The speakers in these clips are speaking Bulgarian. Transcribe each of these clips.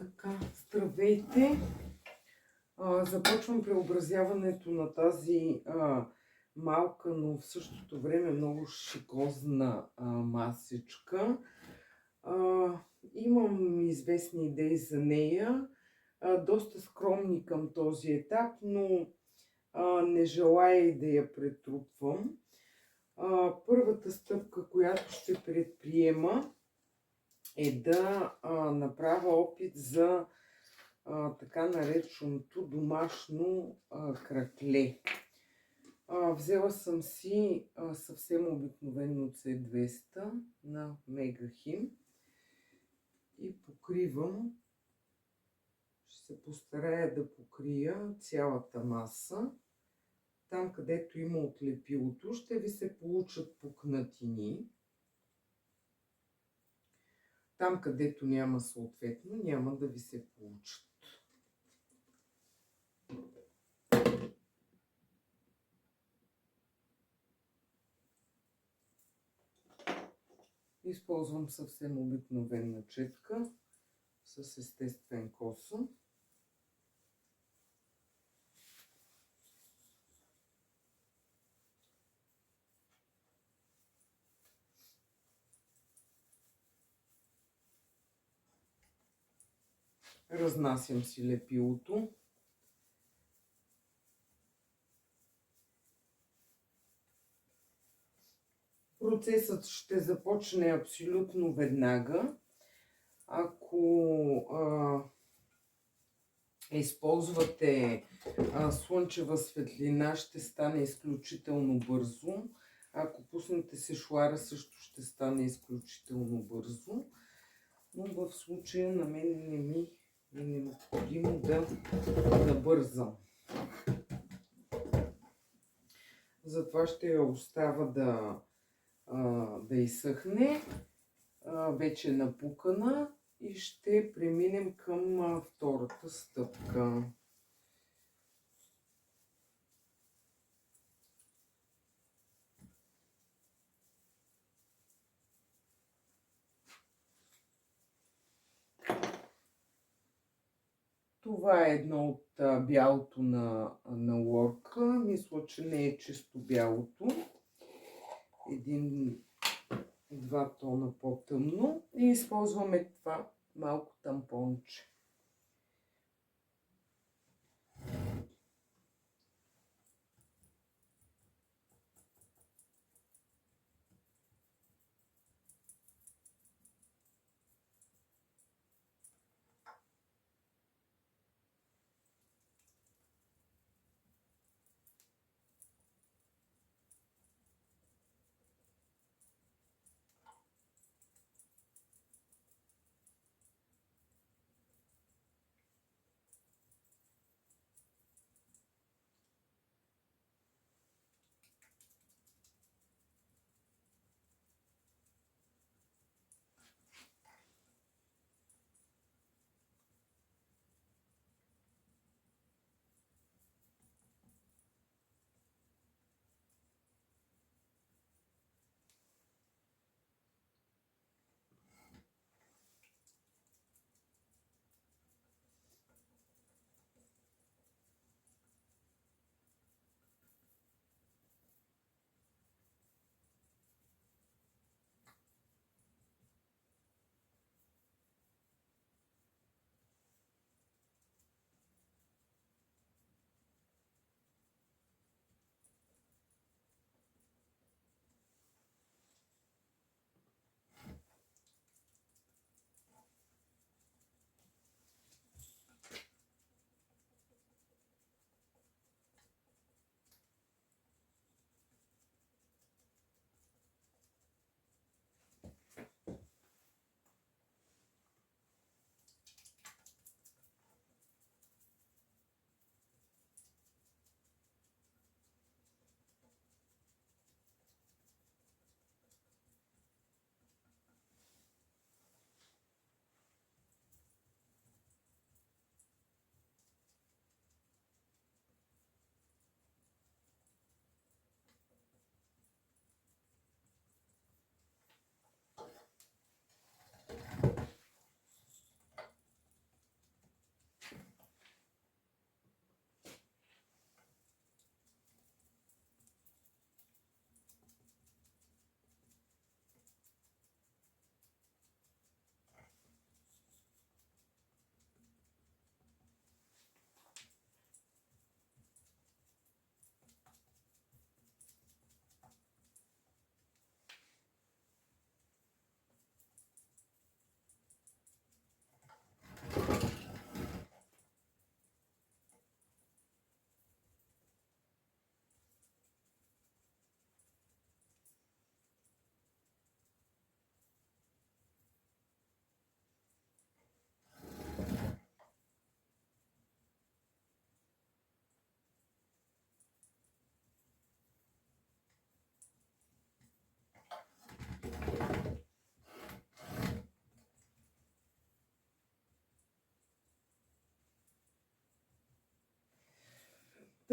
Така, здравейте! Започвам преобразяването на тази малка, но в същото време много шикозна масичка. Имам известни идеи за нея, доста скромни към този етап, но не желая и да я претрупвам. Първата стъпка, която ще предприема, е да направя опит за така нареченото домашно кракле. Взела съм си съвсем обикновено C200 на Мегахим и покривам. Ще се постарая да покрия цялата маса. Там, където има отлепилото, ще ви се получат пукнатини. Там, където няма съответно, няма да ви се получат. Използвам съвсем обикновена четка с естествен косъм. Разнасям си лепилото. Процесът ще започне абсолютно веднага. Ако използвате слънчева светлина, ще стане изключително бързо. Ако пуснете сешоара, също ще стане изключително бързо. Но в случая на мен не ми е необходимо да бързам. Затова ще я оставя да изсъхне, вече напукана, и ще преминем към втората стъпка. Това е едно от бялото на лорка. Мисля, че не е чисто бялото. 1-2 тона по-тъмно. И използваме това малко тампонче.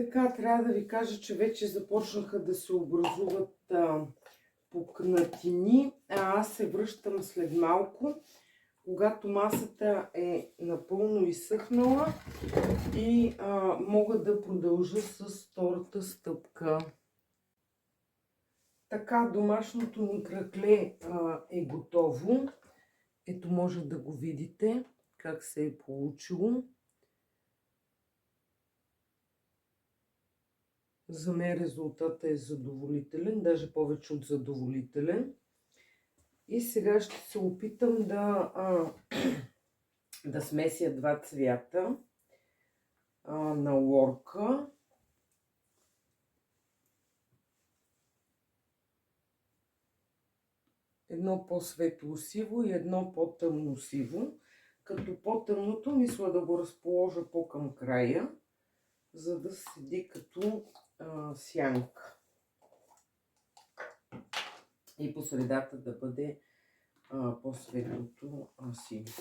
Така, трябва да ви кажа, че вече започнаха да се образуват пукнатини, а аз се връщам след малко, когато масата е напълно изсъхнала и мога да продължа с втората стъпка. Така, домашното ни кракле е готово. Ето, може да го видите как се е получило. За мен резултатът е задоволителен, даже повече от задоволителен. И сега ще се опитам да смеся два цвята на лорка. Едно по-светло сиво и едно по-тъмно сиво. Като по-тъмното мисля да го разположа по-към края, за да седи като сянка. И по средата да бъде по-светлото сиво.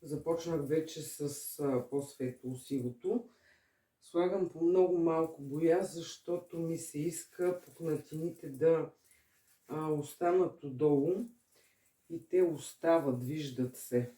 Започнах вече с по-светло сивото. Слагам по много малко боя, защото ми се иска пукнатините да останат отдолу и те остават, виждат се.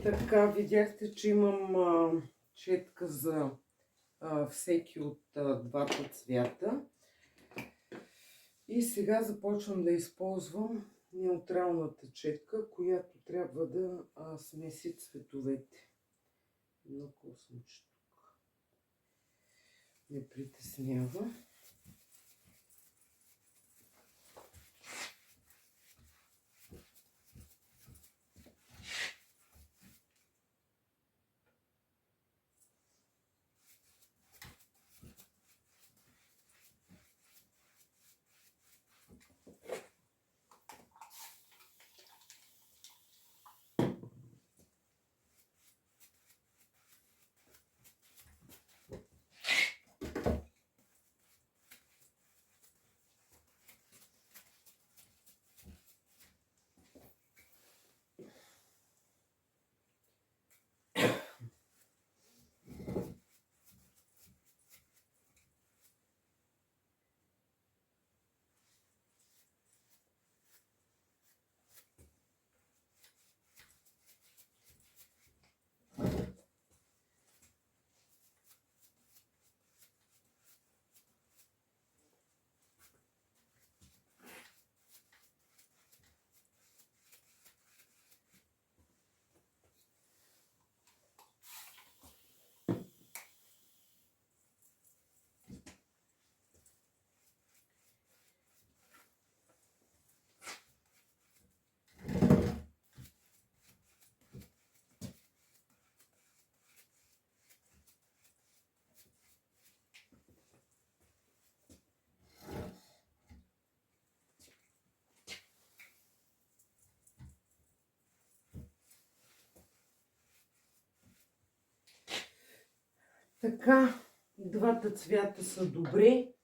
Така, видяхте, че имам четка за всеки от двата цвята. И сега започвам да използвам неутралната четка, която трябва да смеси цветовете. Едно космиче тук ме притеснява. Така, двата цвята са добри,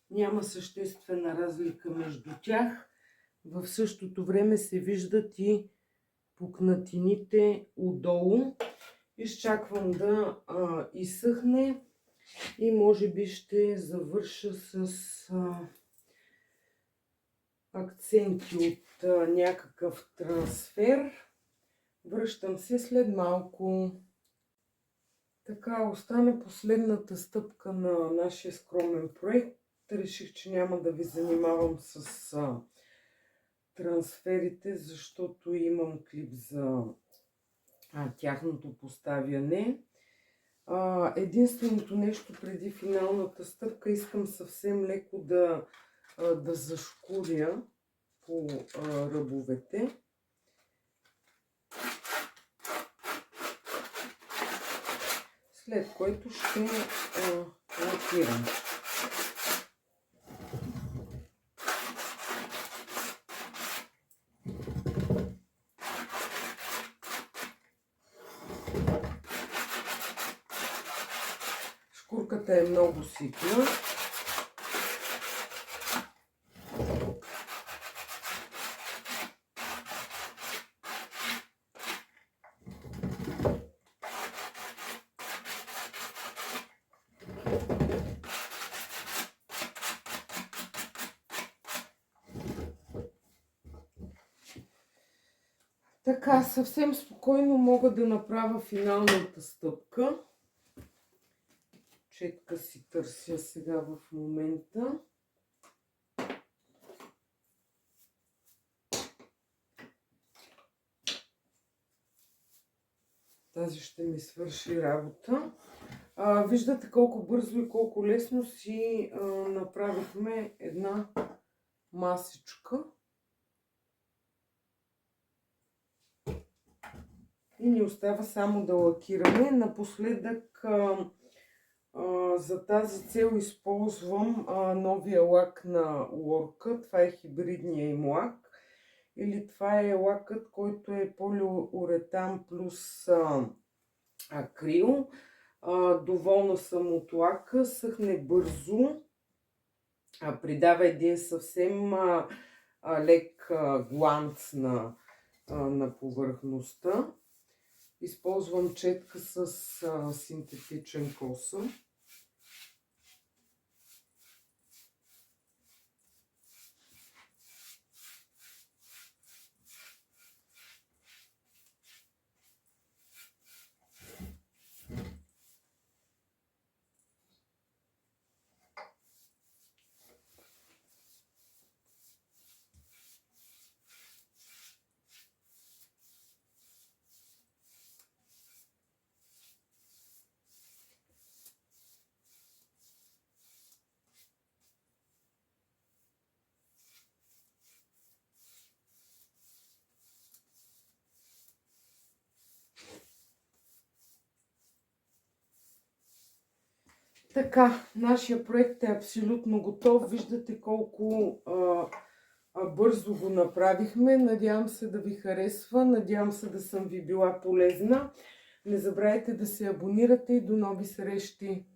няма съществена разлика между тях. В същото време се виждат и пукнатините отдолу. Изчаквам да изсъхне и може би ще завърша с акценти от някакъв трансфер. Връщам се след малко. Така, остана последната стъпка на нашия скромен проект. Реших, че няма да ви занимавам с трансферите, защото имам клип за тяхното поставяне. Единственото нещо преди финалната стъпка, искам съвсем леко да зашкуря по ръбовете. След което ще лакирам. Шкурката е много ситна. Така, съвсем спокойно мога да направя финалната стъпка. Четка си търся сега в момента. Тази ще ми свърши работа. Виждате колко бързо и колко лесно си направихме една масичка. И ни остава само да лакираме. Напоследък за тази цел използвам новия лак на Лорка. Това е хибридния им лак. Или това е лакът, който е полиуретан плюс акрил. Доволна съм от лака. Съхне бързо. Придава един съвсем лек гланц на повърхността. Използвам четка с синтетичен косъм. Така, нашия проект е абсолютно готов. Виждате колко бързо го направихме. Надявам се да ви харесва. Надявам се да съм ви била полезна. Не забравяйте да се абонирате и до нови срещи!